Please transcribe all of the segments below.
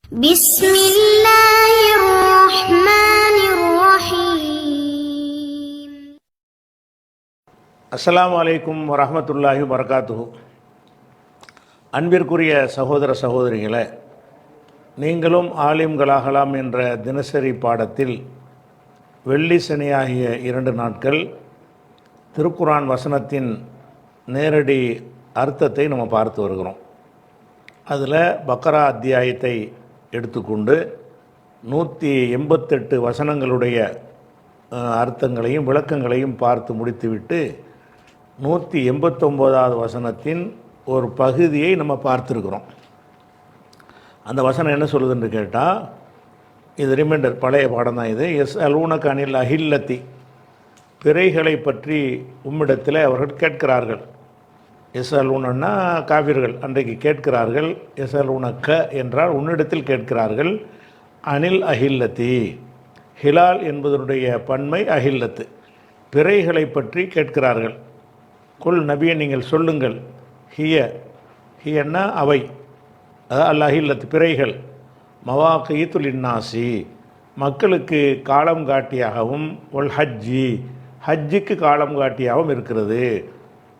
بسم الله الرحمن الرحيم. அஸ்ஸலாமு அலைக்கும் வரஹ்மத்துல்லாஹி வபரகாத்துஹு. அன்பிற்குரிய சகோதர சகோதரிகளே, நீங்களும் ஆலிம்களாகலாம் என்ற தினசரி பாடத்தில் வெள்ளி சனி ஆகிய 2 நாட்கள் திருக்குரான் வசனத்தின் நேரடி அர்த்தத்தை நம்ம பார்த்து வருகிறோம். அதில் பக்ரா அத்தியாயத்தை எடுத்துக்கொண்டு 188 வசனங்களுடைய அர்த்தங்களையும் விளக்கங்களையும் பார்த்து முடித்துவிட்டு 189வது வசனத்தின் ஒரு பகுதியை நம்ம பார்த்துருக்குறோம். அந்த வசனம் என்ன சொல்லுதுன்னு கேட்டால், இது ரிமைண்டர், பழைய பாடம் தான் இது. அலூனக அனில் அஹில்லத்தி, பிறைகளை பற்றி உம்மிடத்தில் அவர்கள் கேட்கிறார்கள். அலூனன்னா காவிர்கள் அன்றைக்கு கேட்கிறார்கள். அலூனக்க என்றால் உன்னிடத்தில் கேட்கிறார்கள். அனில் அஹில்லத்தி, ஹிலால் என்பதனுடைய பன்மை அஹில்லத்து, பிறைகளை பற்றி கேட்கிறார்கள். குல் நபியை நீங்கள் சொல்லுங்கள், ஹியன்னா அவை, அல் அஹில்லத்து பிறைகள், மவாக்கீத்துல் இன்னாசி, மக்களுக்கு காலம் காட்டியாகவும், ஒல் ஹஜ்ஜுக்கு காலம் காட்டியாகவும் இருக்கிறது.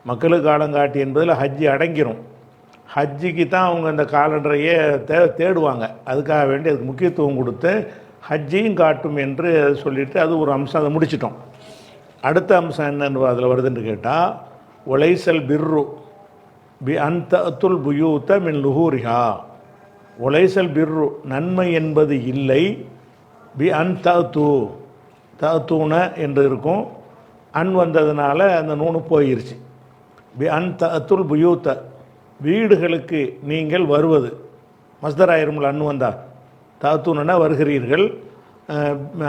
மக்களுக்கு காலம் காட்டி என்பதில் ஹஜ்ஜி அடங்கிரும். ஹஜ்ஜிக்கு தான் அவங்க அந்த காலண்டரையே தேடுவாங்க. அதுக்காக வேண்டி அதுக்கு முக்கியத்துவம் கொடுத்து ஹஜ்ஜையும் காட்டும் என்று சொல்லிட்டு அது ஒரு அம்சம், அதை முடிச்சிட்டோம். அடுத்த அம்சம் என்னன்னு அதில் வருதுன்னு கேட்டால், ஒலைசல் பிர்ரு பி அன்தத்துல் புயூத்த மின் லுஹூரிஹா, ஒலைசல் பிர்ரு நன்மை என்பது இல்லை, பி தூன என்று இருக்கும். அன் வந்ததுனால அந்த நூனு போயிருச்சு. பி அன்தத்துல் புயூத்த, வீடுகளுக்கு நீங்கள் வருவது. மஸ்தராயிருமுல் அன் வந்தா, தாத்தூனா வருகிறீர்கள்,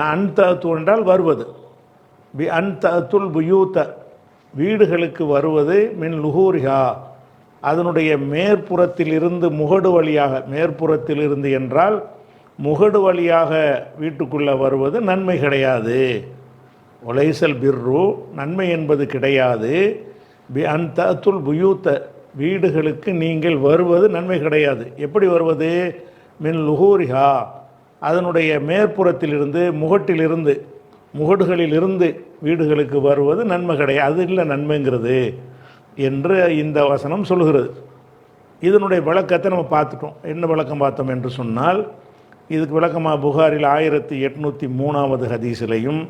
அன்தூ என்றால் வருவது. பி அன்தத்துல் புயூத்த, வீடுகளுக்கு வருவது, மின் லுஹூரிஹா, அதனுடைய மேற்புறத்திலிருந்து முகடு வழியாக, மேற்புறத்திலிருந்து என்றால் முகடு வழியாக வீட்டுக்குள்ளே வருவது நன்மை கிடையாது. ஒலைசல் பிர்ரு, நன்மை என்பது கிடையாது. பி அன்தத்துல் புயூத்த, வீடுகளுக்கு நீங்கள் வருவது நன்மை கிடையாது. எப்படி வருவது? மின் லுஹூரிஹா, அதனுடைய மேற்புறத்திலிருந்து, முகட்டிலிருந்து, முகடுகளிலிருந்து வீடுகளுக்கு வருவது நன்மை கிடையாது. அது இல்லை நன்மைங்கிறது என்று இந்த வசனம் சொல்கிறது. இதனுடைய விளக்கத்தை நம்ம பார்த்துட்டோம். என்ன விளக்கம் பார்த்தோம் என்று சொன்னால், இதுக்கு விளக்கமாக புகாரில் 1803வது ஹதீஸிலையும்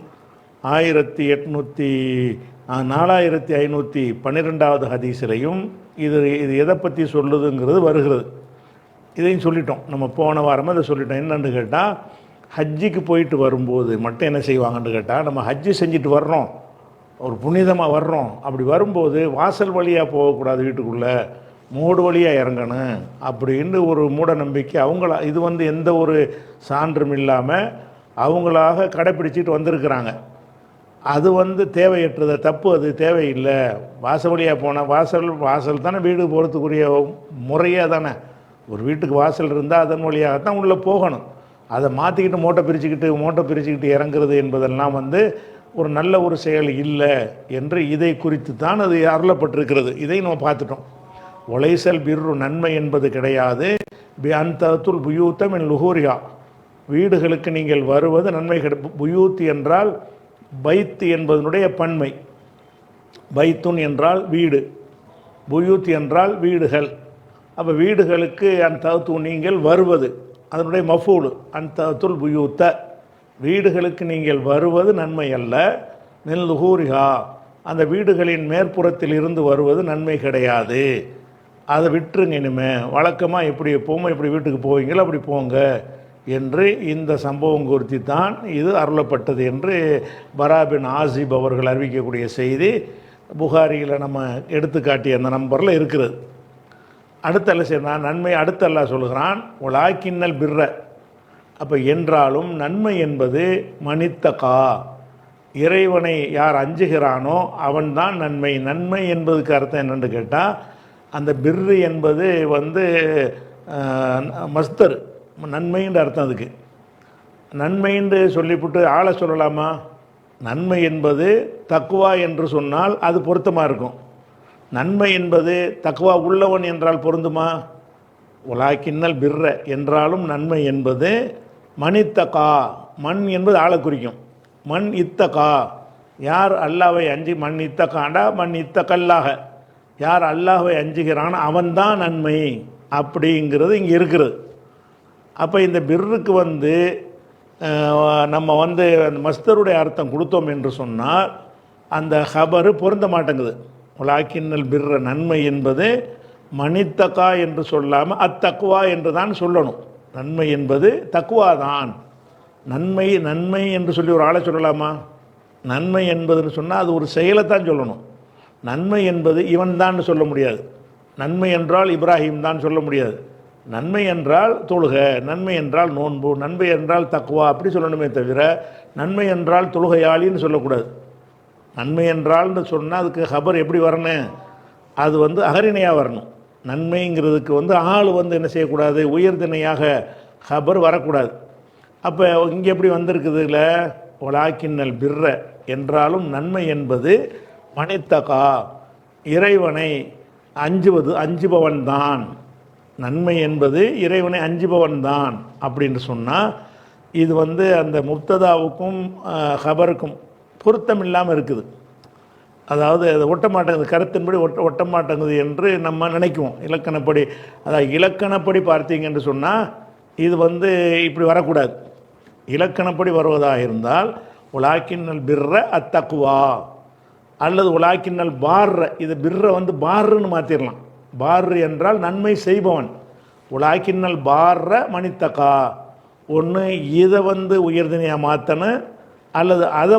4512வது ஹதீஸிலையும் இது எதை பற்றி சொல்லுதுங்கிறது வருகிறது. இதையும் சொல்லிட்டோம், நம்ம போன வாரமாக இதை சொல்லிட்டோம். என்னன்னு கேட்டால், ஹஜ்ஜிக்கு போயிட்டு வரும்போது மட்டும் என்ன செய்வாங்கன்னு கேட்டால், நம்ம ஹஜ்ஜி செஞ்சுட்டு வர்றோம், ஒரு புனிதமாக வர்றோம், அப்படி வரும்போது வாசல் வழியாக போகக்கூடாது, வீட்டுக்குள்ளே மூடு வழியாக இறங்கணும் அப்படின்னு ஒரு மூட நம்பிக்கை அவங்கள, இது எந்த ஒரு சான்றும் இல்லாமல் அவங்களாக கடைப்பிடிச்சிட்டு வந்திருக்கிறாங்க. அது தேவையற்றது, தப்பு, அது தேவையில்லை. வாசல் வழியாக போனால், வாசல் தானே வீடு போகிறதுக்குரிய முறையாக தானே. ஒரு வீட்டுக்கு வாசல் இருந்தால் அதன் வழியாகத்தான் உள்ளே போகணும். அதை மாற்றிக்கிட்டு மூட்டை பிரிச்சுக்கிட்டு இறங்குறது என்பதெல்லாம் ஒரு நல்ல ஒரு செயல் இல்லை என்று இதை குறித்து தான் அது அருளப்பட்டிருக்கிறது. இதை நம்ம பார்த்துட்டோம். ஒலைசல் பிர்ரு, நன்மை என்பது கிடையாது. பி அன்தத்துல் புயூத்த மின் லுஹூரிஹா, வீடுகளுக்கு நீங்கள் வருவது நன்மை கிடையாது. புயூத் என்றால் பைத்து என்பதனுடைய பன்மை. பைத்துன் என்றால் வீடு, புயூத் என்றால் வீடுகள். அப்போ வீடுகளுக்கு அன்தூ நீங்கள் வருவது, அதனுடைய மஃபூல் அன்தத்துல் புயூத்த, வீடுகளுக்கு நீங்கள் வருவது நன்மை அல்ல. மின் லுஹூரிஹா, அந்த வீடுகளின் மேற்புறத்தில் இருந்து வருவது நன்மை கிடையாது. அதை விட்டுருங்க. இனிமேல் வழக்கமாக எப்படி எப்போவுமே எப்படி வீட்டுக்கு போவீங்களோ அப்படி போங்க என்று இந்த சம்பவம் குறித்து தான் இது அருளப்பட்டது என்று பரா பின் ஆசிப் அவர்கள் அறிவிக்கக்கூடிய செய்தி புகாரியில் நம்ம எடுத்துக்காட்டிய அந்த நம்பரில் இருக்கிறது. அடுத்தல்ல செய்யறான் நன்மை, அடுத்தல்ல சொல்கிறான் ஒலாக்கின்னல் பிர்ர. அப்போ என்றாலும் நன்மை என்பது மனித்தகா, இறைவனை யார் அஞ்சுகிறானோ அவன்தான் நன்மை. நன்மை என்பதுக்கு அர்த்தம் என்னென்னு கேட்டால், அந்த பிர்ரு என்பது மஸ்தர், நன்மைன்ற அர்த்தம். அதுக்கு நன்மைன்னு சொல்லிவிட்டு ஆளை சொல்லலாமா? நன்மை என்பது தக்குவா என்று சொன்னால் அது பொருத்தமாக இருக்கும். நன்மை என்பது தக்குவா உள்ளவன் என்றால் பொருந்துமா? உலாக்கின்னல் பிர்ர என்றாலும் நன்மை என்பது மணித்தகா, மண் என்பது ஆளை குறிக்கும். மண் இத்தகா, யார் அல்லாஹ்வை அஞ்சி, மண் இத்தகாண்டா மண் இத்தகல்லாக, யார் அல்லாஹ்வை அஞ்சுகிறான் அவன்தான் நன்மை அப்படிங்கிறது இங்கே இருக்கிறது. அப்போ இந்த பிர்ருக்கு நம்ம அந்த மஸ்தருடைய அர்த்தம் கொடுத்தோம் என்று சொன்னால் அந்த ஹபரு பொருந்த மாட்டேங்குது. உலாக்கின்னல் பிர்ர நன்மை என்பது மணித்தகா என்று சொல்லாமல் அத்தக்குவா என்று தான் சொல்லணும். நன்மை என்பது தக்குவா தான். நன்மை நன்மை என்று சொல்லி ஒரு ஆளை சொல்லலாமா? நன்மை என்பதுன்னு சொன்னால் அது ஒரு செயலை தான் சொல்லணும். நன்மை என்பது இவன் தான் சொல்ல முடியாது. நன்மை என்றால் இப்ராஹிம் தான் சொல்ல முடியாது. நன்மை என்றால் தொழுக, நன்மை என்றால் நோன்பு, நன்மை என்றால் தக்குவா அப்படி சொல்லணுமே தவிர நன்மை என்றால் தொழுகையாளின்னு சொல்லக்கூடாது. நன்மை என்றால்னு சொன்னால் அதுக்கு ஹபர் எப்படி வரணும்? அது அகரிணையாக வரணும். நன்மைங்கிறதுக்கு ஆள் என்ன செய்யக்கூடாது? உயர்திணையாக ஹபர் வரக்கூடாது. அப்போ இங்கே எப்படி வந்திருக்குது இல்லை, ஒலாக்கின்னல் பிர்ர என்றாலும் நன்மை என்பது மணித்தகா, இறைவனை அஞ்சுபவன் தான். நன்மை என்பது இறைவனை அஞ்சுபவன் தான் அப்படின்னு சொன்னால் இது அந்த முப்ததாவுக்கும் ஹபருக்கும் பொருத்தம் இல்லாமல் இருக்குது. அதாவது அது ஒட்ட மாட்டேங்குது, கருத்தின்படி ஒட்ட மாட்டேங்குது என்று நம்ம நினைக்குவோம் இலக்கணப்படி. அதாவது இலக்கணப்படி பார்த்தீங்கன்னு சொன்னால் இது இப்படி வரக்கூடாது. இலக்கணப்படி வருவதாக இருந்தால் உலாக்கின்னல் பிர்ர அத்தக்குவா அல்லது உலாக்கின்னல் பார்ற, இது பிர்ர பார்ன்னு மாற்றிடலாம். பார் என்றால் நன்மை செய்பவன். உலாக்கின்னல் பார்ற மணித்தகா, ஒன்று இதை உயர்தினையாக மாற்றணும் அல்லது அதை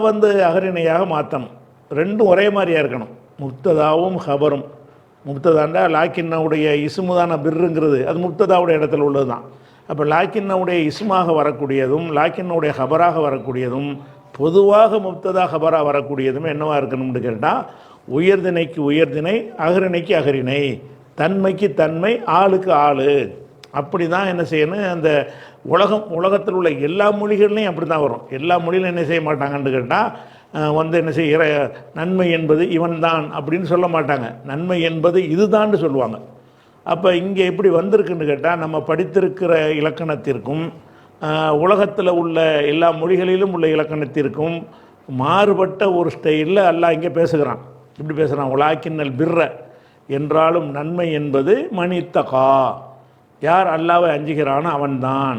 அகரிணையாக மாற்றணும். ரெண்டும் ஒரே மாதிரியாக இருக்கணும். முப்ததாவும் ஹபரும். முப்ததாண்டா லாக்கின்னவுடைய இசுமுதான பிர்ருங்கிறது அது முப்ததாவுடைய இடத்துல உள்ளது தான். அப்போ லாக்கின்னவுடைய இசுமாக வரக்கூடியதும் லாக்கின்னுடைய ஹபராக வரக்கூடியதும் பொதுவாக முப்ததா ஹபராக வரக்கூடியதும் என்னவா இருக்கணும்னு கேட்டால் உயர்தினைக்கு உயர்தினை, அகரிணைக்கு அகரிணை, தன்மைக்கு தன்மை, ஆளுக்கு ஆள். அப்படி தான் என்ன செய்யணும். அந்த உலகத்தில் உள்ள எல்லா மொழிகள்லையும் அப்படி தான் வரும். எல்லா மொழியிலும் என்ன செய்ய மாட்டாங்கன்னு கேட்டால் என்ன செய்கிற நன்மை என்பது இவன் தான் அப்படின்னு சொல்ல மாட்டாங்க. நன்மை என்பது இதுதான்னு சொல்லுவாங்க. அப்போ இங்கே எப்படி வந்திருக்குன்னு கேட்டால் நம்ம படித்திருக்கிற இலக்கணத்திற்கும் உலகத்தில் உள்ள எல்லா மொழிகளிலும் உள்ள இலக்கணத்திற்கும் மாறுபட்ட ஒரு ஸ்டைலில் அல்லாஹ் இங்கே பேசுகிறான். இப்படி பேசுகிறான், உலாக்கின்னல் பிர்ர என்றாலும் நன்மை என்பது மணித்தகா, யார் அல்லாஹ்வை அஞ்சுகிறானோ அவன்தான்.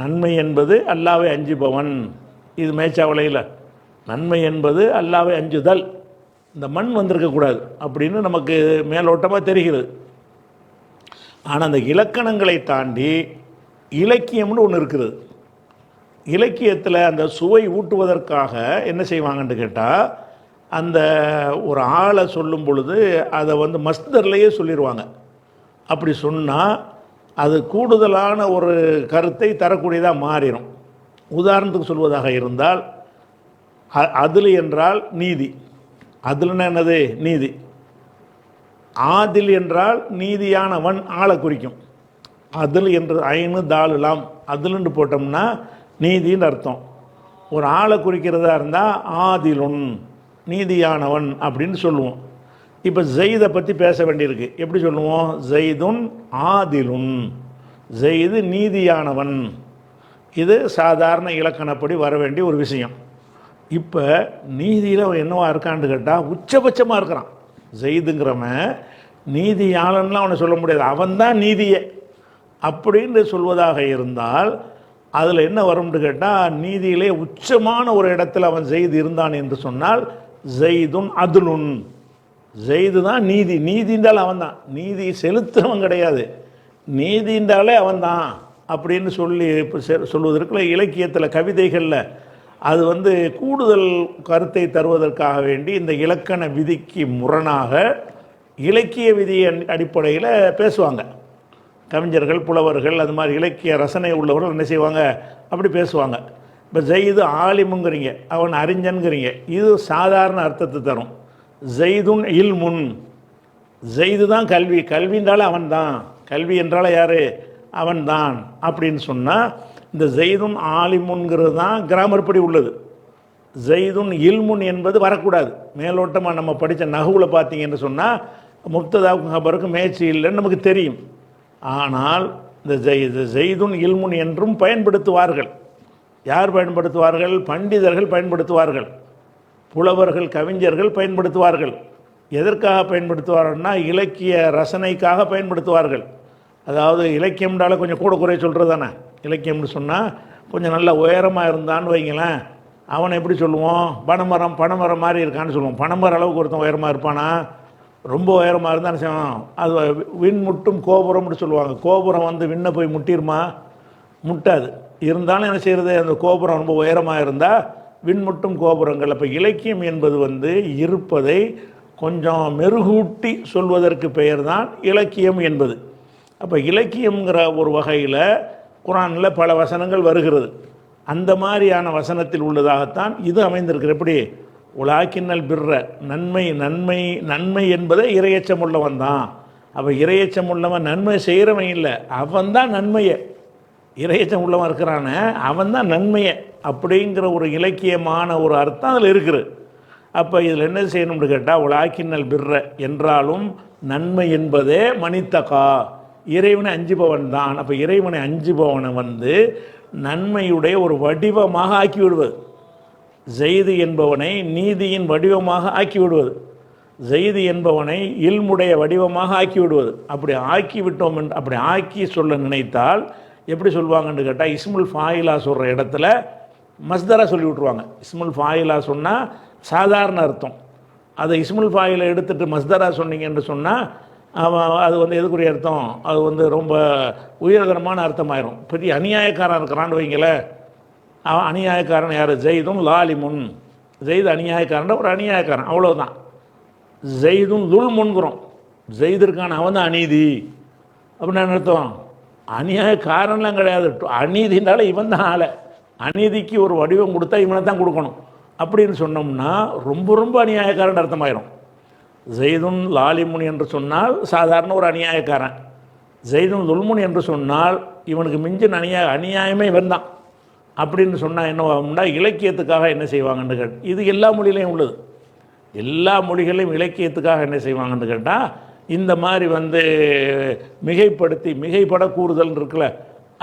நன்மை என்பது அல்லாஹ்வை அஞ்சுபவன். இது மேய்ச்சாவளையில் நன்மை என்பது அல்லாஹ்வை அஞ்சுதல். இந்த மண் வந்திருக்கக்கூடாது அப்படின்னு நமக்கு மேலோட்டமாக தெரிகிறது. ஆனால் அந்த இலக்கணங்களை தாண்டி இலக்கியம்னு ஒன்று இருக்குது. இலக்கியத்தில் அந்த சுவை ஊட்டுவதற்காக என்ன செய்வாங்கன்னு கேட்டால் அந்த ஒரு ஆளை சொல்லும் பொழுது அதை மஸ்தர்லேயே சொல்லிடுவாங்க. அப்படி சொன்னால் அது கூடுதலான ஒரு கருத்தை தரக்கூடியதாக மாறிடும். உதாரணத்துக்கு சொல்வதாக இருந்தால் அதில் என்றால் நீதி, அதில்னா என்னது? நீதி. ஆதில் என்றால் நீதியானவன் ஆளை குறிக்கும். அதில் என்று ஐனு தாலுலாம் அதிலுன்னு போட்டோம்னா நீதின்னு அர்த்தம். ஒரு ஆளை குறிக்கிறதா இருந்தால் ஆதிலுன் நீதியானவன் அப்படின்னு சொல்லுவோம். இப்போ ஜெயிதை பற்றி பேச வேண்டியிருக்கு. எப்படி சொல்லுவோம்? ஜெய்துன் ஆதிலுன், ஜெயிது நீதியானவன். இது சாதாரண இலக்கணப்படி வர வேண்டிய ஒரு விஷயம். இப்போ நீதியில் என்னவா இருக்கான்னு கேட்டால் உச்சபட்சமாக இருக்கிறான். ஜெய்துங்கிறவன் நீதியாளன்லாம் அவனை சொல்ல முடியாது, அவன்தான் நீதியே அப்படின்னு சொல்வதாக இருந்தால் அதில் என்ன வரும்னு கேட்டால் நீதியிலே உச்சமான ஒரு இடத்துல அவன் ஜெய்து இருந்தான் என்று சொன்னால் ஜெய்துன் அதுலுன், ஜெய்து தான் நீதி. நீதின்றால் அவன் தான், நீதி செலுத்துறவன் கிடையாது, நீதின்றாலே அவன் தான் அப்படின்னு சொல்வதற்குள்ள இலக்கியத்தில் கவிதைகளில் அது கூடுதல் கருத்தை தருவதற்காக வேண்டி இந்த இலக்கண விதிக்கு முரணாக இலக்கிய விதி அடிப்படையில் பேசுவாங்க. கவிஞர்கள், புலவர்கள், அது மாதிரி இலக்கிய ரசனை உள்ளவர்கள் என்ன செய்வாங்க? அப்படி பேசுவாங்க. இப்போ ஜெய்து ஆலிமுங்கிறீங்க, அவன் அறிஞன்கிறீங்க, இது சாதாரண அர்த்தத்தை தரும். ஜெய்துன் இல்முன், ஜெய்து தான் கல்வி, கல்வின்றாலே அவன் தான், கல்வி என்றால யார்? அவன் தான் அப்படின்னு சொன்னால் இந்த ஜெய்துன் ஆலிமுன்கிறது தான் கிராமர் படி உள்ளது. ஜெய்துன் இல்முன் என்பது வரக்கூடாது. மேலோட்டமாக நம்ம படித்த நகுவில் பார்த்தீங்கன்னு சொன்னால் முப்ததாவுக்கும் ஹபருக்கும் மேட்சி இல்லைன்னு நமக்கு தெரியும். ஆனால் இந்த ஜெய்துன் இல்முன் என்றும் பயன்படுத்துவார்கள். யார் பயன்படுத்துவார்கள்? பண்டிதர்கள் பயன்படுத்துவார்கள், புலவர்கள் கவிஞர்கள் பயன்படுத்துவார்கள். எதற்காக பயன்படுத்துவார்கள்னா இலக்கிய ரசனைக்காக பயன்படுத்துவார்கள். அதாவது இலக்கியம்னால கொஞ்சம் கூட குறை சொல்கிறது தானே. இலக்கியம்னு சொன்னால் கொஞ்சம் நல்ல உயரமாக இருந்தான்னு வைங்களேன், அவனை எப்படி சொல்லுவோம்? பனைமரம் மாதிரி இருக்கான்னு சொல்லுவோம். பனைமரம் அளவுக்கு ஒருத்தன் உயரமாக இருப்பானா? ரொம்ப உயரமாக இருந்தான்னு செய்வோம். அது விண் முட்டும் கோபுரம்னு சொல்லுவாங்க. கோபுரம் வந்து விண்ணை போய் முட்டிருமா? முட்டாது. இருந்தாலும் என்ன செய்கிறது, அந்த கோபுரம் ரொம்ப உயரமாக இருந்தால் விண்முட்டும் கோபுரங்கள். அப்போ இலக்கியம் என்பது வந்து இருப்பதை கொஞ்சம் மெருகூட்டி சொல்வதற்கு பெயர் தான் இலக்கியம் என்பது. அப்போ இலக்கியங்கிற ஒரு வகையில் குர்ஆனில் பல வசனங்கள் வருகிறது. அந்த மாதிரியான வசனத்தில் உள்ளதாகத்தான் இது அமைந்திருக்கிற. எப்படி உலாக்கின்னல் பிர்ர, நன்மை நன்மை நன்மை என்பதை இரையச்சம் உள்ளவன் தான். அப்போ இரையச்சம் உள்ளவன் நன்மை செய்கிறவன் இல்லை, அவன் தான் நன்மையை. இரையச்சம் உள்ளவன் இருக்கிறான அவன் தான் நன்மையை அப்படிங்கிற ஒரு இலக்கியமான ஒரு அர்த்தம் அதில் இருக்குது. அப்போ இதில் என்ன செய்யணும்னு கேட்டால் உலாக்கின்னல் பிர்ர என்றாலும் நன்மை என்பதே மனித்தகா, இறைவனை அஞ்சுபவன் தான். அப்போ இறைவனை அஞ்சுபவனை வந்து நன்மையுடைய ஒரு வடிவமாக ஆக்கி விடுவது. ஜெய்து என்பவனை நீதியின் வடிவமாக ஆக்கி விடுவது, ஜெய்து என்பவனை இல்முடைய வடிவமாக ஆக்கி விடுவது. அப்படி ஆக்கி விட்டோம் என்று அப்படி ஆக்கி சொல்ல நினைத்தால் எப்படி சொல்லுவாங்கன்னு கேட்டால், இஸ்முல் ஃபாயிலா சொல்கிற இடத்துல மஸ்தரா சொல்லி விட்ருவாங்க. இஸ்முல் ஃபாயிலா சொன்னால் சாதாரண அர்த்தம். அதை இஸ்முல் ஃபாயிலை எடுத்துகிட்டு மஸ்தரா சொன்னீங்கன்னு சொன்னால் அது வந்து எதுக்குரிய அர்த்தம்? அது வந்து ரொம்ப உயர்தரமான அர்த்தமாயிரும். பெரிய அநியாயக்காரன் இருக்கிறான்னு வைங்கள, அவன் அநியாயக்காரன் யார்? ஜெய்தும் லாலிமுன். ஜெய்து அநியாயக்காரன், ஒரு அநியாயக்காரன், அவ்வளோதான். ஜெய்தும் துல்முன்கிறோம், ஜெய்து இருக்கான அவன் தான் அநீதி அப்படின்னு அர்த்தம். அநியாயக்காரன்லாம் கிடையாது, அநீதினால இவன் தான் ஆளை. அநீதிக்கு ஒரு வடிவம் கொடுத்தா இவனை தான் கொடுக்கணும் அப்படின்னு சொன்னோம்னா ரொம்ப ரொம்ப அநியாயக்காரன் அர்த்தமாயிரும். ஜெய்துன் லாலிமுன் என்று சொன்னால் சாதாரண ஒரு அநியாயக்காரன், ஜெய்துன் துல்முன் என்று சொன்னால் இவனுக்கு மிஞ்சின அநியாயமே இவன் தான் அப்படின்னு சொன்னால் என்ன ஆகும்னா, இலக்கியத்துக்காக என்ன செய்வாங்கன்னு கேட்டு, இது எல்லா மொழியிலையும் உள்ளது. எல்லா மொழிகளையும் இலக்கியத்துக்காக என்ன செய்வாங்கன்னு கேட்டால், இந்த மாதிரி வந்து மிகைப்படுத்தி மிகைப்பட கூறுதல் இருக்குல்ல,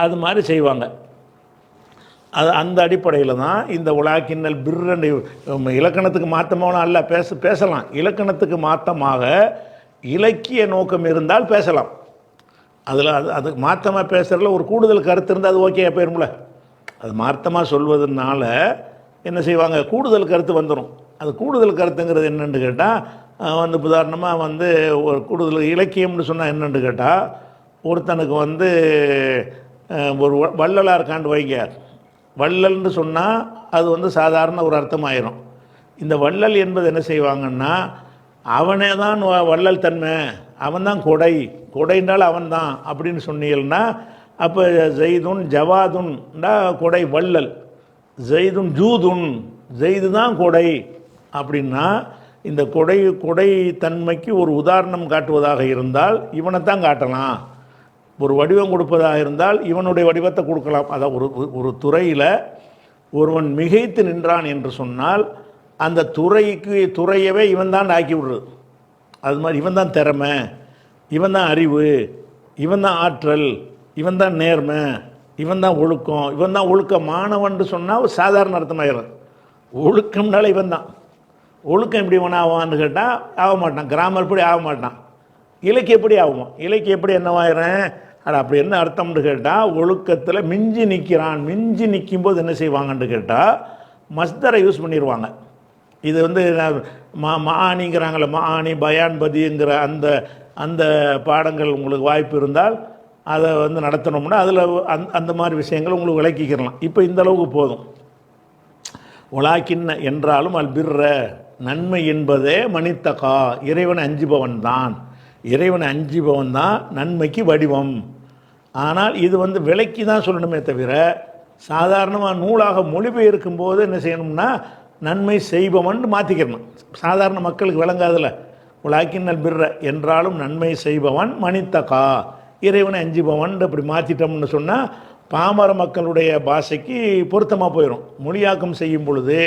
அது மாதிரி செய்வாங்க. அது அந்த அடிப்படையில் தான் இந்த உலாக்கின்னல் பிர்ரன் இலக்கணத்துக்கு மாற்றமான அல்ல பேசலாம். இலக்கணத்துக்கு மாற்றமாக இலக்கிய நோக்கம் இருந்தால் பேசலாம். அதில் அது மாற்றமாக பேசுகிறதுல ஒரு கூடுதல் கருத்து இருந்தால் அது ஓகே போயிரும்ல. அது மாற்றமாக சொல்வதனால என்ன செய்வாங்க, கூடுதல் கருத்து வந்துடும். அது கூடுதல் கருத்துங்கிறது என்னென்னு கேட்டால் வந்து உதாரணமாக வந்து ஒரு கூடுதல் இலக்கியம்னு சொன்னால் என்னென்னு கேட்டால், ஒருத்தனுக்கு வந்து ஒரு வள்ளலாக இருக்காண்டு வைங்க. வள்ளல்னு சொன்னால் அது வந்து சாதாரண ஒரு அர்த்தமாயிரும். இந்த வள்ளல் என்பது என்ன செய்வாங்கன்னா, அவனே தான் வள்ளல் தன்மை, அவன் தான் கொடைன்றால் அவன் தான் அப்படின்னு சொன்னீங்கன்னா, அப்போ ஜெய்துன் ஜவாதுன்டா கொடை வள்ளல், ஜெய்துன் ஜூதுன் ஜெய்து தான் கொடை அப்படின்னா, இந்த கொடை தன்மைக்கு ஒரு உதாரணம் காட்டுவதாக இருந்தால் இவனைத்தான் காட்டலாம். ஒரு வடிவம் கொடுப்பதாக இருந்தால் இவனுடைய வடிவத்தை கொடுக்கலாம். அதான் ஒரு துறையில் ஒருவன் மிகைத்து நின்றான் என்று சொன்னால் அந்த துறையவே இவன் தான் ஆக்கி விடுறது. அது மாதிரி இவன் தான் திறமை, இவன் தான் அறிவு, இவன் தான் ஆற்றல், இவன் தான் நேர்மை, இவன் தான் ஒழுக்கம், இவன் தான் ஒழுக்கமானவன் சொன்னால் சாதாரண அர்த்தமாயிடும். ஒழுக்கம்னால இவன் தான். ஒழுக்கம் எப்படி இவன் ஆவான்னு கேட்டால் ஆக மாட்டான். கிராமர் படி ஆக மாட்டான். இலக்கியம் எப்படி ஆகுமா? இலக்கியம் எப்படி என்னவாயிரம்? அது அப்படி என்ன அர்த்தம்னு கேட்டால், ஒழுக்கத்தில் மிஞ்சி நிற்கிறான். மிஞ்சி நிற்கும்போது என்ன செய்வாங்கன்னு கேட்டால் மஸ்தரை யூஸ் பண்ணிடுவாங்க. இது வந்து மாணிங்கிறாங்களே, மாணி பயான் பதிங்கிற அந்த பாடங்கள் உங்களுக்கு வாய்ப்பு இருந்தால் அதை வந்து நடத்தணும்னா அதில் அந்த மாதிரி விஷயங்கள் உங்களுக்கு விளக்கிக்கிறலாம். இப்போ இந்த அளவுக்கு போதும். உலாக்கின்ன என்றாலும் அல் பிர்ர, நன்மை என்பதே மனித்தகா, இறைவனை அஞ்சுபவன் தான். இறைவனை அஞ்சுபவன் தான் நன்மைக்கு வடிவம். ஆனால் இது வந்து விலைக்கு தான் சொல்லணுமே தவிர, சாதாரணமாக நூலாக மொழிபெயர்க்கும் போது என்ன செய்யணும்னா நன்மை செய்பவன் மாற்றிக்கணும். சாதாரண மக்களுக்கு விளங்காதுல. உலாக்கின்னல் பிர்ர என்றாலும் நன்மை செய்பவன் மனித்தகா, இறைவனை அஞ்சுபவன் அப்படி மாற்றிட்டோம்னு சொன்னால் பாமர மக்களுடைய பாஷைக்கு பொருத்தமாக போயிடும். மொழியாக்கம் செய்யும் பொழுது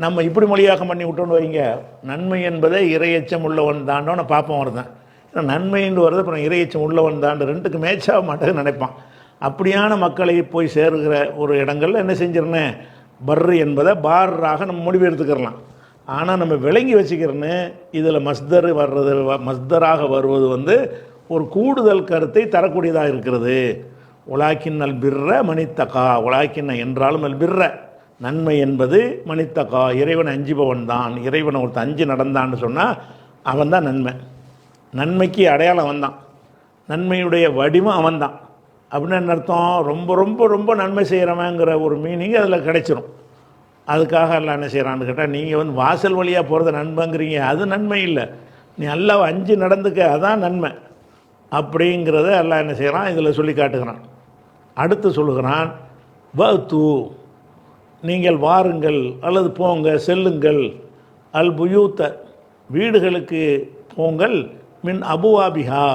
நம்ம இப்படி மொழியாக்கம் பண்ணி விட்டோன்னு வைங்க, நன்மை என்பதை இறையச்சம் உள்ளவன் தாண்டோன்னு பார்ப்போம். வருதான் நன்மைன்னு வருது, அப்புறம் இறையச்சம் உள்ளவன் தான், ரெண்டுக்கு மேட்சாக மாட்டேன்னு நினைப்பான். அப்படியான மக்களை போய் சேருகிற ஒரு இடங்கள்ல என்ன செஞ்சிடணும், பர்ரு என்பதை பாராக நம்ம முடிவு எடுத்துக்கிறலாம். ஆனால் நம்ம விளங்கி வச்சுக்கிறோன்னு இதில் மஸ்தர் வர்றது, மஸ்தராக வருவது வந்து ஒரு கூடுதல் கருத்தை தரக்கூடியதாக இருக்கிறது. உலாக்கின் அல் பிர்ர மணித்தகா, உலாக்கின் என்றாலும் அல் பிர்ர நன்மை என்பது மணித்தகா, இறைவனை அஞ்சுபவன் தான். இறைவனை ஒருத்தன் அஞ்சு நடந்தான்னு சொன்னால் அவன் தான் நன்மை. நன்மைக்கு அடையாளம் அவன் தான், நன்மையுடைய வடிவம் அவன் தான். அப்படின்னு என்ன அர்த்தம், ரொம்ப ரொம்ப ரொம்ப நன்மை செய்கிறவங்கிற ஒரு மீனிங் அதில் கிடைச்சிரும். அதுக்காக எல்லாம் என்ன செய்கிறான்னு கேட்டால், நீங்கள் வந்து வாசல் வழியாக போகிறத நன்மைங்கிறீங்க, அது நன்மை இல்லை, நீ அல்லாஹ் அஞ்சு நடந்துக்க அதான் நன்மை அப்படிங்கிறத எல்லாம் என்ன செய்கிறான் இதில் சொல்லி காட்டுகிறான். அடுத்து சொல்லுகிறான், வத்து நீங்கள் வாருங்கள் அல்லது போங்க, செல்லுங்கள், அல் புயூத்த வீடுகளுக்கு போங்கள், மின் அபுவாபிஹா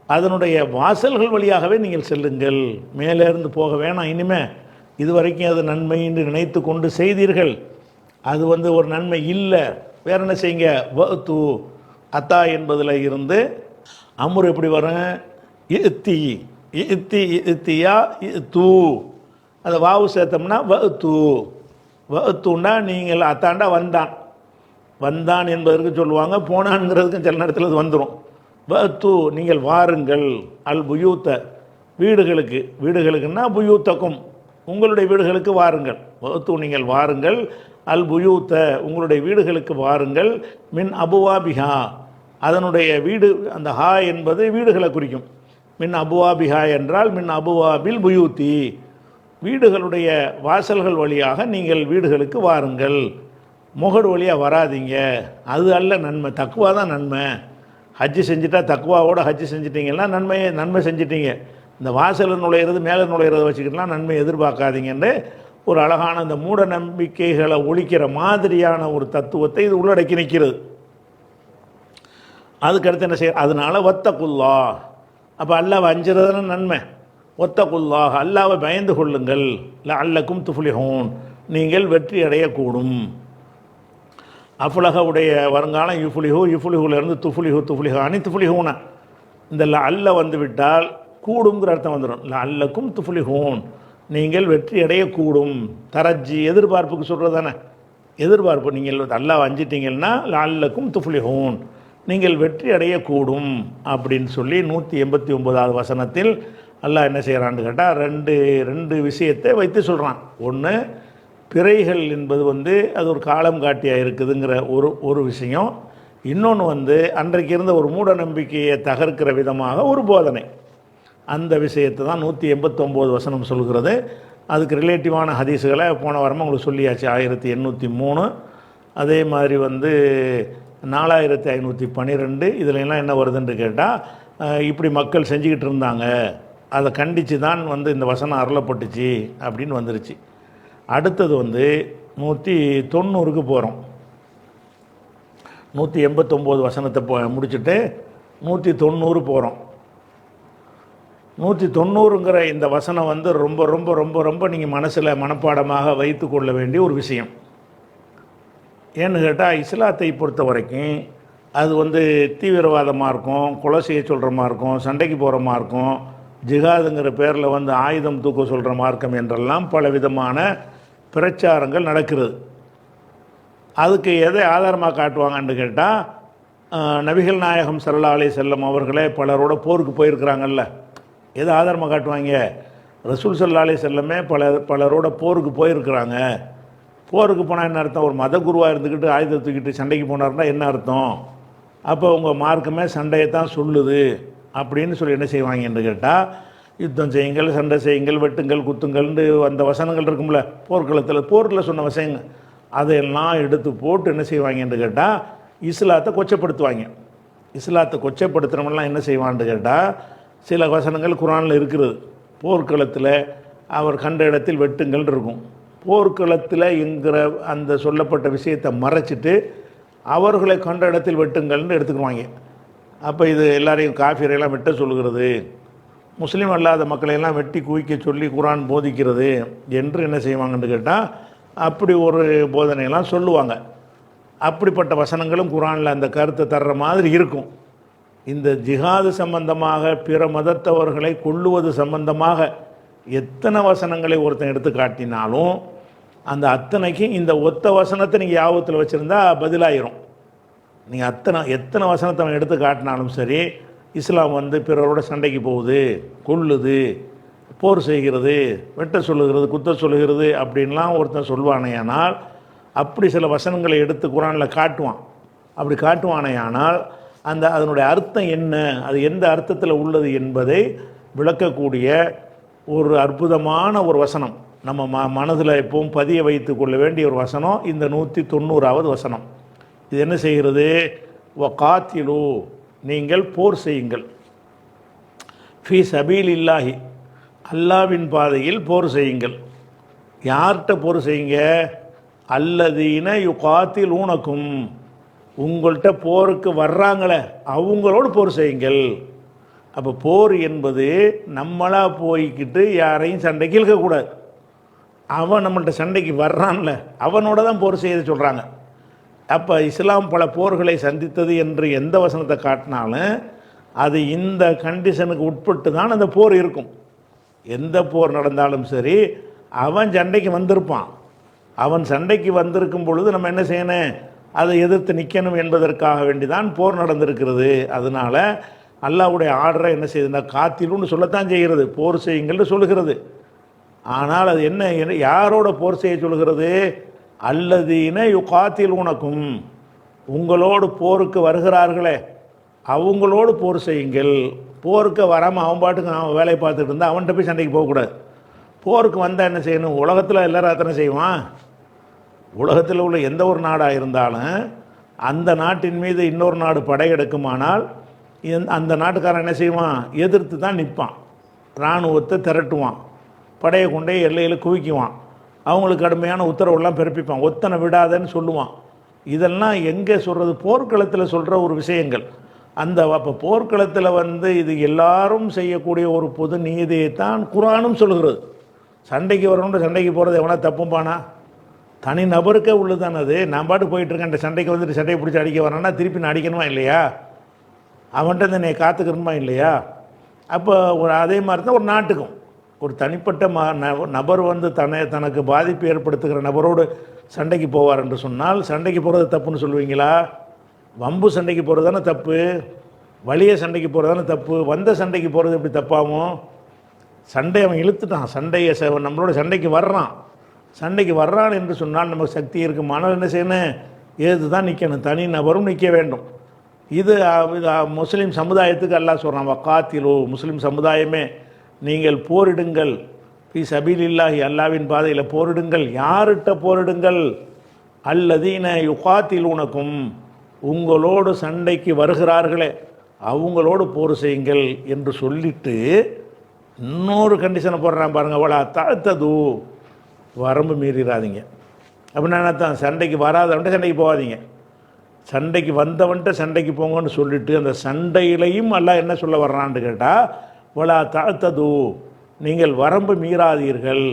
அதனுடைய வாசல்கள் வழியாகவே நீங்கள் செல்லுங்கள், மேலேருந்து போக வேணாம். இனிமேல் இது வரைக்கும் அது நன்மை என்று நினைத்து கொண்டு செய்தீர்கள், அது வந்து ஒரு நன்மை இல்லை, வேற என்ன செய்யுங்க. வத்து அத்தா என்பதில் இருந்து அமுர் எப்படி வரும், இத்தி இத்தி இத்தியா தூ, அதை வாவு சேர்த்தோம்னா வத்து, வத்துன்னா நீங்கள் அத்தாண்டா வந்தான், வந்தான் என்பதற்கு சொல்லுவாங்க, போனான்ங்கிறதுக்கும் சில நேரத்தில் அது வந்துடும். வத்து நீங்கள் வாருங்கள், அல் புயூத்த வீடுகளுக்கு, வீடுகளுக்குன்னா புயூத்தக்கும் உங்களுடைய வீடுகளுக்கு வாருங்கள். வத்து நீங்கள் வாருங்கள், அல் புயூத்த உங்களுடைய வீடுகளுக்கு வாருங்கள், மின் அபுவாபிஹா அதனுடைய வீடு, அந்த ஹா என்பது வீடுகளை குறிக்கும். மின் அபுவாபிஹா என்றால் மின் அபுவாபில் புயூத்தி வீடுகளுடைய வாசல்கள் வழியாக நீங்கள் வீடுகளுக்கு வாருங்கள், முகடு வழியாக வராதிங்க, அது அல்ல நன்மை, தக்குவா தான் நன்மை. ஹஜ்ஜு செஞ்சுட்டா தக்குவாவோட ஹஜ்ஜு செஞ்சிட்டிங்கன்னா நன்மை செஞ்சிட்டீங்க. இந்த வாசலில் நுழையிறது மேலே நுழையிறத வச்சுக்கிட்டுலாம் நன்மை எதிர்பார்க்காதீங்கன்னு ஒரு அழகான இந்த மூட நம்பிக்கைகளை ஒழிக்கிற மாதிரியான ஒரு தத்துவத்தை இது உள்ளடக்கி நிற்கிறது. அதுக்கடுத்து என்ன செய்ய, அதனால வத்தகுல்லா, அப்போ அல்லாவை அஞ்சுறதுன்னு நன்மை. ஒத்தகுல்லா அல்லாவை பயந்து கொள்ளுங்கள், லஅல்லக்கும் துஃப்லிஹூன் நீங்கள் வெற்றி அடையக்கூடும். அஃப்லஹவுடைய வருங்காலம் யுஃப்லிஹு, யுஃப்லிஹுலேருந்து துஃப்லிஹு, துஃப்லிஹானி துஃப்லிஹூன, இந்த அல்ல வந்து விட்டால் கூடுங்கிற அர்த்தம் வந்துடும். லஅல்லக்கும் துஃப்லிஹூன் நீங்கள் வெற்றி அடையக்கூடும். தரஜி எதிர்பார்ப்புக்கு சொல்கிறது தானே, எதிர்பார்ப்பு. நீங்கள் அல்லாஹ் அஞ்சிட்டீங்கன்னா லஅல்லக்கும் துஃப்லிஹூன் நீங்கள் வெற்றி அடையக்கூடும் அப்படின்னு சொல்லி 189வது வசனத்தில் அல்லாஹ் என்ன செய்கிறான்னு கேட்டால் ரெண்டு விஷயத்தை வைத்து சொல்கிறான். ஒன்று, பிறைகள் என்பது வந்து அது ஒரு காலம் காட்டியாக இருக்குதுங்கிற ஒரு விஷயம். இன்னொன்று வந்து அன்றைக்கு இருந்த ஒரு மூட நம்பிக்கையை தகர்க்கிற விதமாக ஒரு போதனை. அந்த விஷயத்தை தான் 189 வசனம் சொல்கிறது. அதுக்கு ரிலேட்டிவான ஹதீஸுகளை போன வாரமாக உங்களுக்கு சொல்லியாச்சு. 1803, அதே மாதிரி வந்து 4512. இதில் எல்லாம் என்ன வருதுன்னு கேட்டால், இப்படி மக்கள் செஞ்சுக்கிட்டு இருந்தாங்க, அதை கண்டித்து தான் வந்து இந்த வசனம் அருளப்பட்டுச்சு அப்படின்னு வந்துருச்சு. அடுத்தது வந்து 190க்கு போகிறோம். 189 வசனத்தை முடிச்சுட்டு 190 போகிறோம். 190ங்கிற இந்த வசனம் வந்து ரொம்ப ரொம்ப ரொம்ப ரொம்ப நீங்கள் மனசில் மனப்பாடமாக வைத்து கொள்ள வேண்டிய ஒரு விஷயம். ஏன்னு கேட்டால், இஸ்லாத்தை பொறுத்த வரைக்கும் அது வந்து தீவிரவாதமாக இருக்கும், கொலை செய்ய சொல்கிற மாதிரி இருக்கும், சண்டைக்கு போகிற மாதிரி இருக்கும், ஜிஹாதுங்கிற பேரில் வந்து ஆயுதம் தூக்க சொல்கிற மார்க்கம் என்றெல்லாம் பல விதமான பிரச்சாரங்கள் நடக்கிறது. அதுக்கு எதை ஆதாரமாக காட்டுவாங்கன்னு கேட்டால், நபிகள் நாயகம் ஸல்லல்லாஹு அலைஹி வஸல்லம் அவர்களே பலரோட போருக்கு போயிருக்கிறாங்கல்ல, எதை ஆதாரமாக காட்டுவாங்க, ரசூல் ஸல்லல்லாஹு அலைஹி வஸல்லமே பலரோட போருக்கு போயிருக்கிறாங்க. போருக்கு போனால் என்ன அர்த்தம், ஒரு மத குருவாக இருந்துக்கிட்டு ஆயுதத்தை தூக்கிட்டு சண்டைக்கு போனார்னா என்ன அர்த்தம், அப்போ உங்கள் மார்க்கமே சண்டையை தான் சொல்லுது அப்படின்னு சொல்லி என்ன செய்வாங்கன்னு கேட்டால், யுத்தம் செய்யுங்கள், சண்டை செய்யுங்கள், வெட்டுங்கள், குத்துங்கள்னு அந்த வசனங்கள் இருக்கும்ல போரில் சொன்ன வசனங்கள், அதையெல்லாம் எடுத்து போட்டு என்ன செய்வாங்கன்னு கேட்டால் இஸ்லாத்தை கொச்சப்படுத்துவாங்க. இஸ்லாத்தை கொச்சப்படுத்துகிறவங்களாம் என்ன செய்வான்னு கேட்டால், சில வசனங்கள் குர்ஆனில் இருக்கிறது, போர்க்களத்தில் அவர் கண்ட இடத்தில் வெட்டுங்கள் இருக்கும், போர்க்களத்தில் என்கிற அந்த சொல்லப்பட்ட விஷயத்தை மறைச்சிட்டு அவர்களை கண்ட இடத்தில் வெட்டுங்கள்னு எடுத்துக்குவாங்க. அப்போ இது எல்லாரையும் காஃபிரையெல்லாம் வெட்ட சொல்லுகிறது, முஸ்லீம் அல்லாத மக்களையெல்லாம் வெட்டி குவிக்க சொல்லி குர்ஆன் போதிக்கிறது என்று என்ன செய்வாங்கன்னு கேட்டால் அப்படி ஒரு போதனையெல்லாம் சொல்லுவாங்க. அப்படிப்பட்ட வசனங்களும் குர்ஆனில் அந்த கருத்தை தர்ற மாதிரி இருக்கும். இந்த ஜிஹாது சம்பந்தமாக பிற மதத்தவர்களை கொல்லுவது சம்பந்தமாக எத்தனை வசனங்களை ஒருத்தன் எடுத்து காட்டினாலும் அந்த அத்தனைக்கு இந்த ஒத்த வசனத்தை நீங்கள் யாபத்தில் வச்சுருந்தா பதிலாயிரும். நீங்கள் எத்தனை வசனத்தை அவன் எடுத்து காட்டினாலும் சரி, இஸ்லாம் வந்து பிறரோட சண்டைக்கு போகுது, கொல்லுது, போர் செய்கிறது, வெட்ட சொல்லுகிறது, குத்த சொல்லுகிறது அப்படின்லாம் ஒருத்தன் சொல்வானேயானால், அப்படி சில வசனங்களை எடுத்து குரானில் காட்டுவான். அப்படி காட்டுவானேயானால் அதனுடைய அர்த்தம் என்ன, அது எந்த அர்த்தத்தில் உள்ளது என்பதை விளக்கக்கூடிய ஒரு அற்புதமான ஒரு வசனம் நம்ம மனதில் எப்பவும் பதிய வைத்து கொள்ள வேண்டிய ஒரு வசனம் இந்த 190வது வசனம். இது என்ன செய்கிறது? வகாத்திலு, நீங்கள் போர் செய்யுங்கள், ஃபீ சபீலில்லாஹி, அல்லாவின் பாதையில் போர் செய்யுங்கள். யார்கிட்ட போர் செய்யுங்க? அல்லதீன யுகாத்திலூனக்கும், உங்கள்கிட்ட போருக்கு வர்றாங்களே அவங்களோடு போர் செய்யுங்கள். அப்போ போர் என்பது நம்மளாக போய்கிட்டு யாரையும் சண்டைக்கு இழுக்கக்கூடாது. அவன் நம்மள்கிட்ட சண்டைக்கு வர்றான்ல அவனோட தான் போர் செய்ய சொல்கிறாங்க. அப்போ இஸ்லாம் பல போர்களை சந்தித்தது என்று எந்த வசனத்தை காட்டினாலும் அது இந்த கண்டிஷனுக்கு உட்பட்டு தான் அந்த போர் இருக்கும். எந்த போர் நடந்தாலும் சரி, அவன் சண்டைக்கு வந்திருப்பான். அவன் சண்டைக்கு வந்திருக்கும் பொழுது நம்ம என்ன செய்யணும்? அதை எதிர்த்து நிற்கணும் என்பதற்காக வேண்டி தான் போர் நடந்திருக்கிறது. அதனால் அல்லாஹ்வுடைய ஆர்டரை என்ன செய்யுதுன்னா காத்திலுன்னு சொல்லத்தான் செய்கிறது, போர் செய்யுங்கள்னு சொல்லுகிறது. ஆனால் அது என்ன, யாரோட போர் செய்ய சொல்கிறது? அல்லதீன யுகாத்திலூனக்கும், உங்களோடு போருக்கு வருகிறார்களே அவங்களோடு போர் செய்யுங்கள். போருக்கு வராமல் அவன் பாட்டுக்கு அவன் வேலையை பார்த்துட்டு இருந்தால் அவன்கிட்ட போய் சண்டைக்கு போகக்கூடாது. போருக்கு வந்தால் என்ன செய்யணும்? உலகத்தில் எல்லாரும் அத்தனை செய்வான். உலகத்தில் உள்ள எந்த ஒரு நாடாக இருந்தாலும் அந்த நாட்டின் மீது இன்னொரு நாடு படையெடுக்குமானால் அந்த நாட்டுக்காரன் என்ன செய்வான்? எதிர்த்து தான் நிற்பான். இராணுவத்தை திரட்டுவான், படையை கொண்டே எல்லையில் குவிக்குவான், அவங்களுக்கு கடுமையான உத்தரவுலாம் பிறப்பிப்பான், ஒத்தனை விடாதன்னு சொல்லுவான். இதெல்லாம் எங்கே சொல்கிறது? போர்க்களத்தில் சொல்கிற ஒரு விஷயங்கள். அப்போ போர்க்களத்தில் இது எல்லாரும் செய்யக்கூடிய ஒரு பொது நீதியை தான் குர்ஆனும் சொல்கிறது. சண்டைக்கு வரணுன்ற சண்டைக்கு போகிறது எவனா தப்பும்பானா? தனி நபருக்கே உள்ளுதான் அது. நான் பாட்டு போயிட்டுருக்கேன், அந்த சண்டைக்கு வந்துட்டு சண்டையை பிடிச்சி அடிக்க வரான்னா திருப்பி நான் அடிக்கணுமா இல்லையா? அவன்கிட்ட என்னை காத்துக்கணுமா இல்லையா? அப்போ அதே மாதிரி தான் ஒரு நாட்டுக்கும் ஒரு தனிப்பட்ட நபர் தனக்கு பாதிப்பு ஏற்படுத்துகிற நபரோடு சண்டைக்கு போவார் என்று சொன்னால் சண்டைக்கு போகிறது தப்புன்னு சொல்லுவீங்களா? வம்பு சண்டைக்கு போகிறது தானே தப்பு, வலிய சண்டைக்கு போகிறது தானே தப்பு. வந்த சண்டைக்கு போகிறது எப்படி தப்பாகும்? சண்டை அவன் இழுத்துட்டான், சண்டையை நம்மளோட சண்டைக்கு வர்றான் என்று சொன்னால் நமக்கு சக்தி இருக்குமானால் என்ன செய்யணும்? ஏது தான் நிற்கணும், தனி நபரும் நிற்க வேண்டும். இது முஸ்லீம் சமுதாயத்துக்கு அல்லாஹ் சொல்கிறான், வகாத்திலு, முஸ்லீம் சமுதாயமே நீங்கள் போரிடுங்கள், ஃபீ சபீலில்லாஹி, அல்லாவின் பாதையில் போரிடுங்கள். யார்கிட்ட போரிடுங்கள்? அல்லதீன யுகாத்திலூனக்கும், உங்களோடு சண்டைக்கு வருகிறார்களே அவங்களோடு போர் செய்யுங்கள் என்று சொல்லிட்டு இன்னொரு கண்டிஷனை போடுறான் பாருங்கள், அவளா தாழ்த்தது, வரம்பு மீறிடாதீங்க. அப்படின்னா தான் சண்டைக்கு வராதவன்ட்ட சண்டைக்கு போகாதீங்க, சண்டைக்கு வந்தவன்ட்ட சண்டைக்கு போங்கன்னு சொல்லிட்டு அந்த சண்டையிலையும் அல்லாஹ் என்ன சொல்ல வர்றான்னு கேட்டால், வலா தாழ்த்தது, நீங்கள் வரம்பு மீறாதீர்கள்.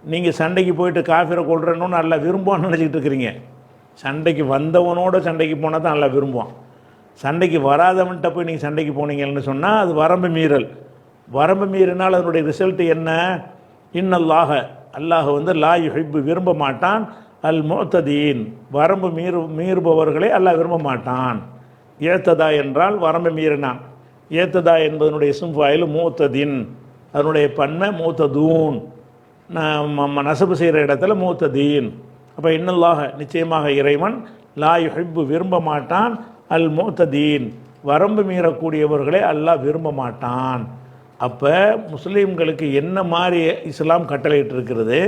நீங்கள் சண்டைக்கு போயிட்டு காஃபிரை கொள்றன்னு நல்லா விரும்புவான்னு நினச்சிக்கிட்டு இருக்கிறீங்க. சண்டைக்கு வந்தவனோட சண்டைக்கு போனால் தான் நல்லா விரும்புவான். சண்டைக்கு வராதவன்கிட்ட போய் நீங்கள் சண்டைக்கு போனீங்கன்னு சொன்னால் அது வரம்பு மீறல். வரம்பு மீறினால் அதனுடைய ரிசல்ட் என்ன? இன்னல்லாஹ, அல்லாஹ் லா யுஹிப்பு, விரும்ப மாட்டான், அல் முஅ்ததீன், வரம்பு மீறுபவர்களை அல்லாஹ் விரும்ப மாட்டான். ஏத்ததா என்றால் வரம்பு மீறினான். ஏத்ததா என்பதனுடைய இஸ்ம் ஃபாயில் முஅ்ததீன், அதனுடைய பன்மை முஅ்ததூன், நசபு செய்கிற இடத்துல முஅ்ததீன். அப்போ இன்னல்லாஹ, நிச்சயமாக இறைவன், லா யுஹிப்பு, விரும்ப மாட்டான், அல் முஅ்ததீன், வரம்பு மீறக்கூடியவர்களை அல்லாஹ் விரும்ப மாட்டான். அப்போ முஸ்லீம்களுக்கு என்ன மாதிரி இஸ்லாம் கட்டளையிட்டு இருக்கிறது?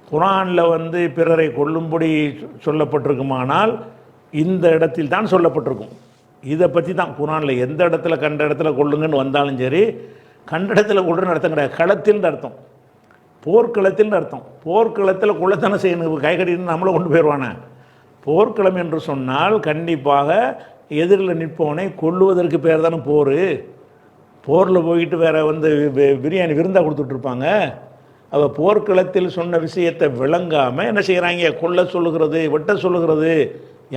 குர்ஆனில் பிறரை கொல்லும்படி சொல்லப்பட்டிருக்குமானால் இந்த இடத்தில் தான் சொல்லப்பட்டிருக்கும். இதை பற்றி தான் குர்ஆனில் எந்த இடத்துல கண்ட இடத்துல கொள்ளுங்கன்னு வந்தாலும் சரி, கண்ட இடத்துல கொள்ளுன்னு அர்த்தம் கிடையாது, களத்தில்னு அர்த்தம், போர்க்களத்தில்னு அர்த்தம். போர்க்களத்தில் கொள்ளத்தானே செய்யணும், கை கட்டின்னு நம்மளை கொண்டு போயிடுவானே. போர்க்களம் என்று சொன்னால் கண்டிப்பாக எதிரில் நிற்பவனை கொல்லுவதற்கு பேர் தானே போர். போரில் போய்கிட்டு வேறு பிரியாணி விருந்தாக கொடுத்துட்ருப்பாங்க. அவள் போர்க்களத்தில் சொன்ன விஷயத்தை விளங்காமல் என்ன செய்கிறாங்க? கொல்ல சொல்லுகிறது, வெட்ட சொல்லுகிறது.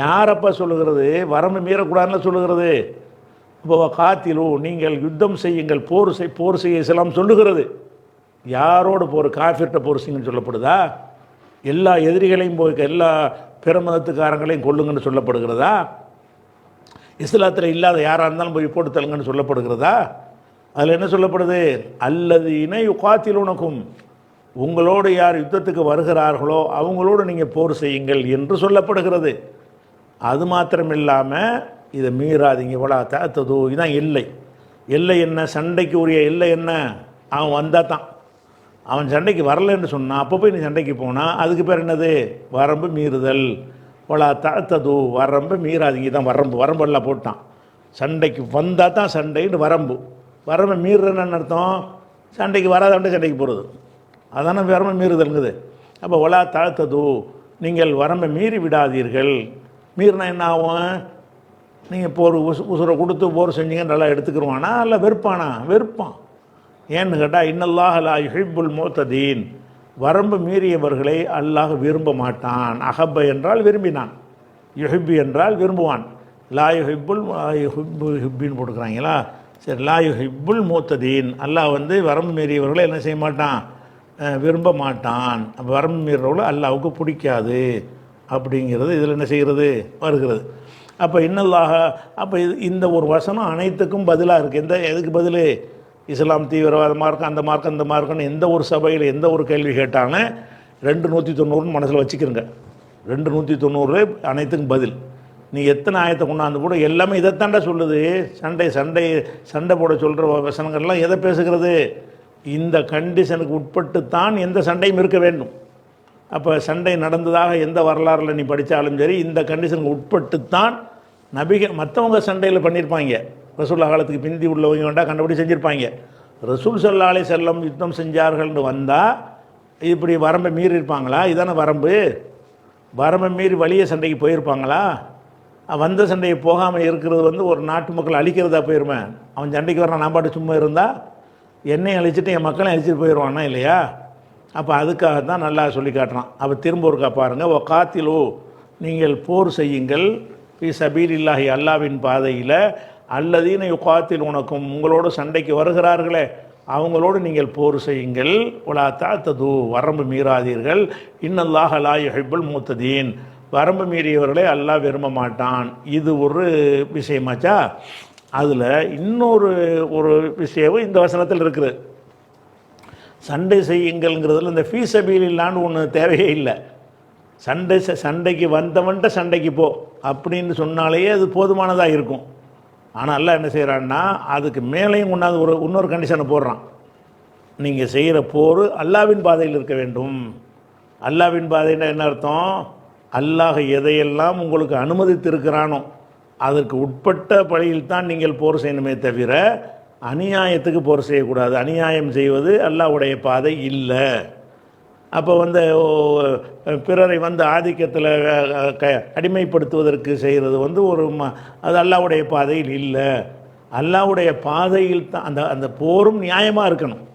யாரப்பா சொல்லுகிறது? வரம்பு மீறக்கூடாதுன்னு சொல்லுகிறது. இப்போ காத்திலு நீங்கள் யுத்தம் செய்யுங்கள், போர் செய்ய இஸ்லாம் சொல்லுகிறது. யாரோடு போர்? காஃபிர்கிட்ட போர் செய்யுங்கன்னு சொல்லப்படுதா? எல்லா எதிரிகளையும் போய் எல்லா பிற மதத்துக்காரங்களையும் கொள்ளுங்கன்னு சொல்லப்படுகிறதா? இஸ்லாத்தில் இல்லாத யாராக இருந்தாலும் போய் போட்டு தள்ளுங்கன்னு சொல்லப்படுகிறதா? அதில் என்ன சொல்லப்படுது? அல்லது இணை யுகாத்திலுனக்கும், உங்களோடு யார் யுத்தத்துக்கு வருகிறார்களோ அவங்களோடு நீங்கள் போர் செய்யுங்கள் என்று சொல்லப்படுகிறது. அது மாத்திரம் இல்லாமல் இதை மீறாதீங்க. வலா தஅத்தது, இதுதான் எல்லை. எல்லை என்ன? சண்டைக்கு உரிய எல்லை என்ன? அவன் வந்தால் தான். அவன் சண்டைக்கு வரலன்னு சொன்னான், அப்போ போய் நீ சண்டைக்கு போனால் அதுக்கு பேர் என்னது? வரம்பு மீறுதல். வலா தஅத்தது, வரம்பு மீறாதீங்க தான் வரம்பு. வரம்பெல்லாம் போட்டான். சண்டைக்கு வந்தால் தான் சண்டைன்னு வரம்பு. வரம்பை மீறுறதுன்னு அர்த்தம் சண்டைக்கு வராதவன்ட்டு சண்டைக்கு போகிறது, அதான வரம்பை மீறுதல்ங்குது. அப்போ வலா தஅத்தது, நீங்கள் வரம்பை மீறி விடாதீர்கள். மீறினா என்ன ஆகும்? நீங்கள் போர் உசுரை கொடுத்து போர் செஞ்சீங்க நல்லா எடுத்துக்கிடுவானா இல்லை வெறுப்பானா? வெறுப்பான். ஏன்னு கேட்டால் இன்னல்லாஹ் லா யுஹிப்புல் முஅ்ததீன், வரம்பு மீறியவர்களை அல்லாஹ் விரும்ப மாட்டான். அஹப்ப என்றால் விரும்பினான், யுஹிப்பு என்றால் விரும்புவான். லா யுஹிப்புல் ஹிப்பின்னு போட்டுக்கிறாங்களா? சரி, லா யுஹிப்புல் முஅ்ததீன், அல்லாஹ் வந்து வரம்பு மீறியவர்களை என்ன செய்ய மாட்டான்? விரும்ப மாட்டான். அப்போ வரம்பு மீறவர்களை அல்லாஹ்வுக்கு பிடிக்காது அப்படிங்கிறது இதில் என்ன செய்கிறது? வருகிறது. அப்போ இன்னல்லாக, அப்போ இந்த ஒரு வசனம் அனைத்துக்கும் பதிலாக இருக்குது. எதுக்கு பதில்? இஸ்லாம் தீவிரவாத மார்க்கம், அந்த மார்க்கம், இந்த மார்க்கம்னு எந்த ஒரு சபையில் எந்த ஒரு கேள்வி கேட்டாங்க 290 மனசில் வச்சுக்கிறங்க. 290 அனைத்துக்கும் பதில். நீ எத்தனை ஆயத்தை கொண்டாந்து கூட எல்லாமே இதைத்தாண்டா சொல்லுது. சண்டை போட சொல்கிற வசனங்கள்லாம் எதை பேசுகிறது? இந்த கண்டிஷனுக்கு உட்பட்டு தான் எந்த சண்டையும் இருக்க வேண்டும். அப்போ சண்டை நடந்ததாக எந்த வரலாறில் நீ படித்தாலும் சரி, இந்த கண்டிஷனுக்கு உட்பட்டு தான் நபிகள். மற்றவங்க சண்டையில் பண்ணியிருப்பாங்க, ரசூல் காலத்துக்கு பிந்தி உள்ளவங்க வேண்டாம் கண்டுபிடி செஞ்சுருப்பாங்க. ரசூல் ஸல்லல்லாஹு அலைஹி வஸல்லம் யுத்தம் செஞ்சார்கள்னு வந்தால் இப்படி வரம்பை மீறி இருப்பாங்களா? இதான வரம்பு. வரம்பை மீறி வலிய சண்டைக்கு போயிருப்பாங்களா? வந்த சண்டையை போகாமல் இருக்கிறது வந்து ஒரு நாட்டு மக்கள் அழிக்கிறதா போயிருவேன். அவன் சண்டைக்கு வரான், நான் பாட்டு சும்மா இருந்தால் என்னையும் அழிச்சிட்டு என் மக்களையும் அழிச்சிட்டு போயிடுவானா இல்லையா? அப்போ அதுக்காக தான் நல்லா சொல்லி காட்டுறான். அப்போ திரும்ப ஒருக்கா பாருங்கள். காத்திலு, நீங்கள் போர் செய்யுங்கள், ஃபீ சபீலில்லாஹி, அல்லாவின் பாதையில், அல்லதீன யுகாத்தில், உனக்கும் உங்களோடு சண்டைக்கு வருகிறார்களே அவங்களோடு நீங்கள் போர் செய்யுங்கள். வலா தஅத்தது, வரம்பு மீறாதீர்கள். இன்னல்லாஹ லா யுஹிப்புல் முஅ்ததீன், வரம்பு மீறியவர்களை அல்லாஹ் விரும்ப மாட்டான். இது ஒரு விஷயமாச்சா? அதில் இன்னொரு விஷயம் இந்த வசனத்தில் இருக்குது. சண்டை செய்யுங்கள்ங்கிறதுல இந்த ஃபீ சபீலில்லான்னு ஒன்று தேவையே இல்லை. சண்டைக்கு வந்தவன்ட்ட சண்டைக்கு போ அப்படின்னு சொன்னாலேயே அது போதுமானதாக இருக்கும். ஆனால் அல்லாஹ் என்ன செய்கிறான்னா அதுக்கு மேலேயும் கொண்டாந்து இன்னொரு கண்டிஷனை போடுறான். நீங்கள் செய்கிற போர் அல்லாஹ்வின் பாதையில் இருக்க வேண்டும். அல்லாஹ்வின் பாதைன்னா என்ன அர்த்தம்? அல்லாஹ் எதையெல்லாம் உங்களுக்கு அனுமதித்திருக்கிறானோ அதற்கு உட்பட்ட பழியில் தான் நீங்கள் போர் செய்யணுமே தவிர அநியாயத்துக்கு போர் செய்யக்கூடாது. அநியாயம் செய்வது அல்லாஹ்வுடைய பாதை இல்லை. அப்போ பிறரை ஆதிக்கத்தில் அடிமைப்படுத்துவதற்கு செய்கிறது அது அல்லாஹ்வுடைய பாதையில் இல்லை. அல்லாஹ்வுடைய பாதையில் தான் அந்த போரும் நியாயமாக இருக்கணும்.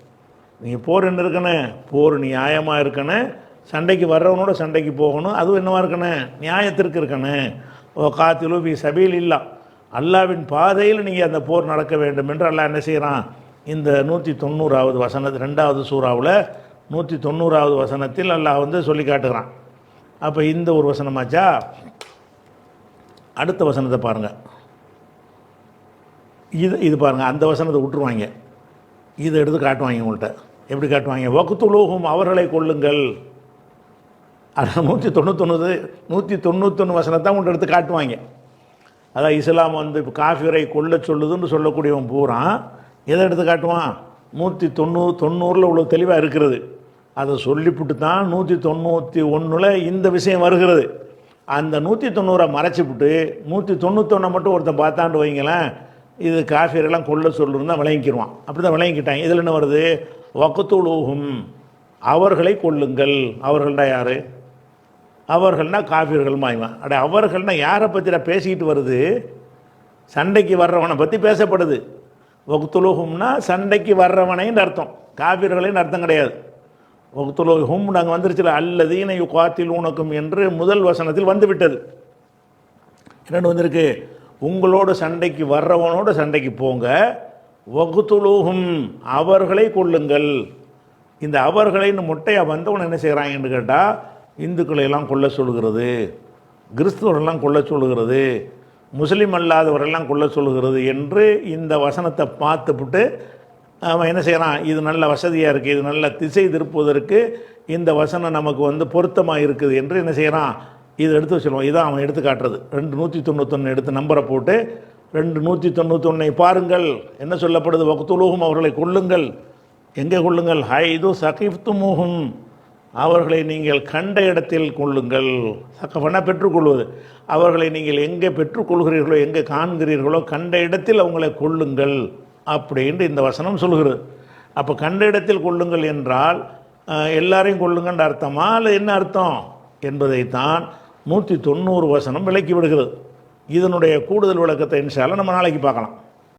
நீங்கள் போர் என்ன இருக்கணும்? போர் நியாயமாக இருக்கணும். சண்டைக்கு வர்றவனோட சண்டைக்கு போகணும். அதுவும் என்னவாக இருக்கணும்? நியாயத்திற்கு இருக்கணும். காத்திலு ஃபீ சபீலில்லாஹ், அல்லாவின் பாதையில் நீங்கள் அந்த போர் நடக்க வேண்டும் என்று அல்லாஹ் என்ன செய்கிறான்? இந்த 190வது வசனத்தில் 2வது சூறாவில் 190வது வசனத்தில் அல்லாஹ் சொல்லி காட்டுகிறான். அப்போ இந்த ஒரு வசனமாச்சா? அடுத்த வசனத்தை பாருங்கள். இது பாருங்கள், அந்த வசனத்தை விட்டுருவாங்க, இதை எடுத்து காட்டுவாங்க உங்கள்கிட்ட. எப்படி காட்டுவாங்க? வக்துலூஹும், அவர்களை கொள்ளுங்கள். ஆனால் 191 வசனத்தை உங்கள்கிட்ட எடுத்து காட்டுவாங்க. அதான் இஸ்லாம் இப்போ காஃபிரை கொல்ல சொல்லுதுன்னு சொல்லக்கூடியவன் பூரா எதை எடுத்து காட்டுவான்? 190 இவ்வளோ தெளிவாக இருக்கிறது. அதை சொல்லிவிட்டு தான் 191 இந்த விஷயம் வருகிறது. அந்த 190 மறைச்சிவிட்டு 191 மட்டும் ஒருத்தன் பார்த்தாண்டு வைங்களேன், இது காஃபிரெல்லாம் கொல்ல சொல்லுன்னு தான் விளங்கிக்கிடுவான். அப்படி தான் விளங்கிக்கிட்டாங்க. இதில் என்ன வருது? வக்துலூஹும், அவர்களை கொல்லுங்கள். அவர்கள்டா யார்? அவர்கள்னா காஃபிர்கள் மாய்வான். அவர்கள்னா யாரை பற்றி பேசிக்கிட்டு வருது? சண்டைக்கு வர்றவனை பற்றி பேசப்படுது. வக்துலூஹும்னா சண்டைக்கு வர்றவனைன்னு அர்த்தம், காஃபிர்களின் அர்த்தம் கிடையாது. வக்துலூஹும் நாங்கள் வந்துருச்சுல, அல்லதீன யுகாத்திலூனக்கும் என்று முதல் வசனத்தில் வந்துவிட்டது. இரண்டு வந்திருக்கு. உங்களோட சண்டைக்கு வர்றவனோட சண்டைக்கு போங்க, வகுத்துலூஹும் அவர்களை கொள்ளுங்கள். இந்த அவர்களைன்னு முட்டையாக வந்தவன் என்ன செய்கிறாங்கன்னு கேட்டால், இந்துக்களை எல்லாம் கொல்ல சொல்கிறது, கிறிஸ்துவரெல்லாம் கொல்ல சொல்கிறது, முஸ்லீம் அல்லாதவரெல்லாம் கொல்ல சொல்கிறது என்று இந்த வசனத்தை பார்த்துவிட்டு அவன் என்ன செய்கிறான், இது நல்ல வசதியாக இருக்குது, இது நல்ல திசை திருப்புவதற்கு இந்த வசனம் நமக்கு பொருத்தமாக இருக்குது என்று என்ன செய்கிறான், இதை எடுத்து வச்சுருவோம். இதான் அவன் எடுத்து காட்டுறது. 291 எடுத்து நம்பரை போட்டு 291 பாருங்கள், என்ன சொல்லப்படுது, வக்துலூஹும் அவர்களை கொள்ளுங்கள். எங்கே கொள்ளுங்கள், ஹைது சகிஃப்துமுஹும் அவர்களை நீங்கள் கண்ட இடத்தில் கொள்ளுங்கள். சகஃபனா பெற்றுக்கொள்வது, அவர்களை நீங்கள் எங்கே பெற்றுக்கொள்கிறீர்களோ, எங்கே காண்கிறீர்களோ கண்ட இடத்தில் அவங்களை கொள்ளுங்கள் அப்படின்ட்டு இந்த வசனம் சொல்கிறது. அப்போ கண்ட இடத்தில் கொள்ளுங்கள் என்றால் எல்லாரையும் கொள்ளுங்கன்ற அர்த்தமா இல்லை என்ன அர்த்தம் என்பதைத்தான் 190 வசனம் விளக்கி விடுகிறது. இதனுடைய கூடுதல் விளக்கத்தை இன்ஷா அல்லாஹ் நம்ம நாளைக்கு பார்க்கலாம்.